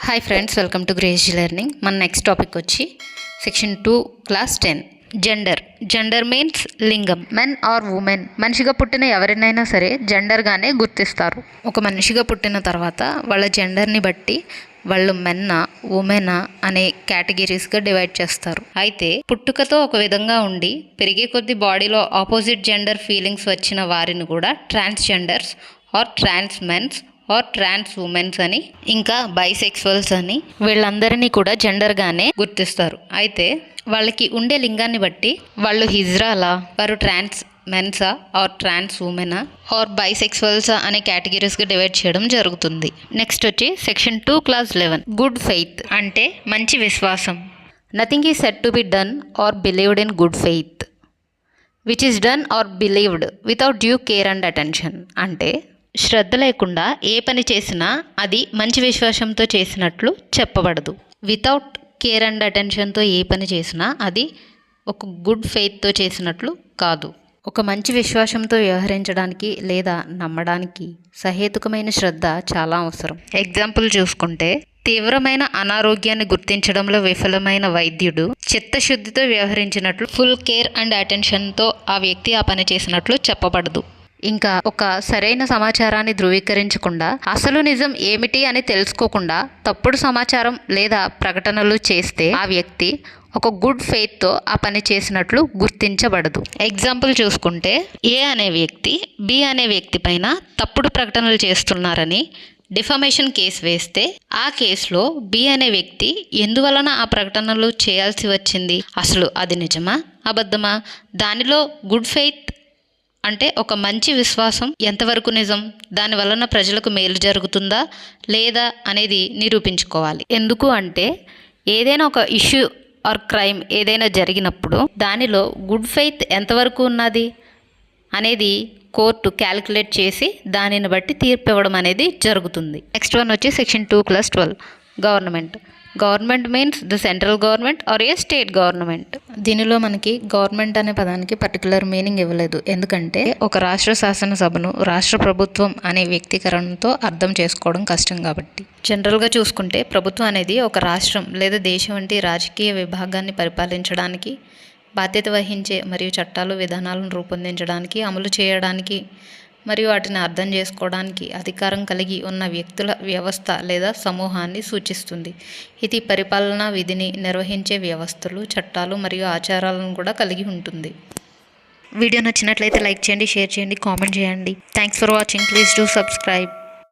Hi friends, welcome to crazy learning. మన next topic వచ్చి section 2 class 10 gender. Gender means లింగం. Men or women. మనిషిగా పుట్టిన ఎవరినైనా సరే జెండర్గానే గుర్తిస్తారు. ఒక మనిషిగా పుట్టిన తర్వాత వాళ్ళ జెండర్ని బట్టి వాళ్ళు మెన్నా ఉమెనా అనే కేటగిరీస్గా డివైడ్ చేస్తారు. అయితే పుట్టుకతో ఒక విధంగా ఉండి పెరిగే కొద్ది బాడీలో ఆపోజిట్ జెండర్ ఫీలింగ్స్ వచ్చిన వారిని కూడా transgenders or trans mens or trans womens అని, ఇంకా బైసెక్సువల్స్ అని, వీళ్ళందరినీ కూడా జెండర్గానే గుర్తిస్తారు. అయితే వాళ్ళకి ఉండే లింగాన్ని బట్టి వాళ్ళు హిజ్రాలా, వారు ట్రాన్స్ మెన్సా ఆర్ ట్రాన్స్ ఉమెనా ఆర్ బైసెక్సువల్సా అనే కేటగిరీస్గా డివైడ్ చేయడం జరుగుతుంది. నెక్స్ట్ వచ్చి సెక్షన్ 2 క్లాస్ 11 గుడ్ ఫెయిత్ అంటే మంచి విశ్వాసం. Nothing is said to be done or believed in good faith which is done or believed without due care and attention. అంటే శ్రద్ధ లేకుండా ఏ పని చేసినా అది మంచి విశ్వాసంతో చేసినట్లు చెప్పబడదు. వితౌట్ కేర్ అండ్ అటెన్షన్తో ఏ పని చేసినా అది ఒక గుడ్ ఫెయిత్తో చేసినట్లు కాదు. ఒక మంచి విశ్వాసంతో వ్యవహరించడానికి లేదా నమ్మడానికి సహేతుకమైన శ్రద్ధ చాలా అవసరం. ఎగ్జాంపుల్ చూసుకుంటే, తీవ్రమైన అనారోగ్యాన్ని గుర్తించడంలో విఫలమైన వైద్యుడు చిత్తశుద్ధితో వ్యవహరించినట్లు ఫుల్ కేర్ అండ్ అటెన్షన్తో ఆ వ్యక్తి ఆ పని చేసినట్లు చెప్పబడదు. ఇంకా ఒక సరైన సమాచారాన్ని ధృవీకరించకుండా, అసలు నిజం ఏమిటి అని తెలుసుకోకుండా తప్పుడు సమాచారం లేదా ప్రకటనలు చేస్తే ఆ వ్యక్తి ఒక గుడ్ ఫెయిత్తో ఆ పని చేసినట్లు గుర్తించబడదు. ఎగ్జాంపుల్ చూసుకుంటే, ఏ అనే వ్యక్తి బి అనే వ్యక్తి పైన తప్పుడు ప్రకటనలు చేస్తున్నారని డిఫమేషన్ కేసు వేస్తే ఆ కేసులో బి అనే వ్యక్తి ఎందువలన ఆ ప్రకటనలు చేయాల్సి వచ్చింది, అసలు అది నిజమా అబద్ధమా, దానిలో గుడ్ ఫెయిత్ అంటే ఒక మంచి విశ్వాసం ఎంతవరకు నిజం, దాని వలన ప్రజలకు మేలు జరుగుతుందా లేదా అనేది నిరూపించుకోవాలి. ఎందుకు అంటే ఏదైనా ఒక ఇష్యూ ఆర్ క్రైమ్ ఏదైనా జరిగినప్పుడు దానిలో గుడ్ ఫెయిత్ ఎంతవరకు ఉన్నది అనేది కోర్టు క్యాలిక్యులేట్ చేసి దానిని బట్టి తీర్పు ఇవ్వడం అనేది జరుగుతుంది. నెక్స్ట్ వన్ వచ్చి section 2 class 12 government. Government means the central government are A state government. దీనిలో మనకి గవర్నమెంట్ అనే పదానికి పర్టికులర్ మీనింగ్ ఇవ్వలేదు, ఎందుకంటే ఒక రాష్ట్ర శాసనసభను రాష్ట్ర ప్రభుత్వం అనే వ్యక్తీకరణతో అర్థం చేసుకోవడం కష్టం కాబట్టి. జనరల్గా చూసుకుంటే ప్రభుత్వం అనేది ఒక రాష్ట్రం లేదా దేశం వంటి రాజకీయ విభాగాన్ని పరిపాలించడానికి బాధ్యత వహించే మరియు చట్టాలు విధానాలను రూపొందించడానికి, అమలు చేయడానికి మరియు వాటిని అర్థం చేసుకోవడానికి అధికారం కలిగి ఉన్న వ్యక్తుల వ్యవస్థ లేదా సమూహాన్ని సూచిస్తుంది. ఇది పరిపాలనా విధిని నిర్వహించే వ్యవస్థలు, చట్టాలు మరియు ఆచారాలను కూడా కలిగి ఉంటుంది. వీడియో నచ్చినట్లయితే లైక్ చేయండి, షేర్ చేయండి, కామెంట్ చేయండి. Thanks for watching. Please do subscribe.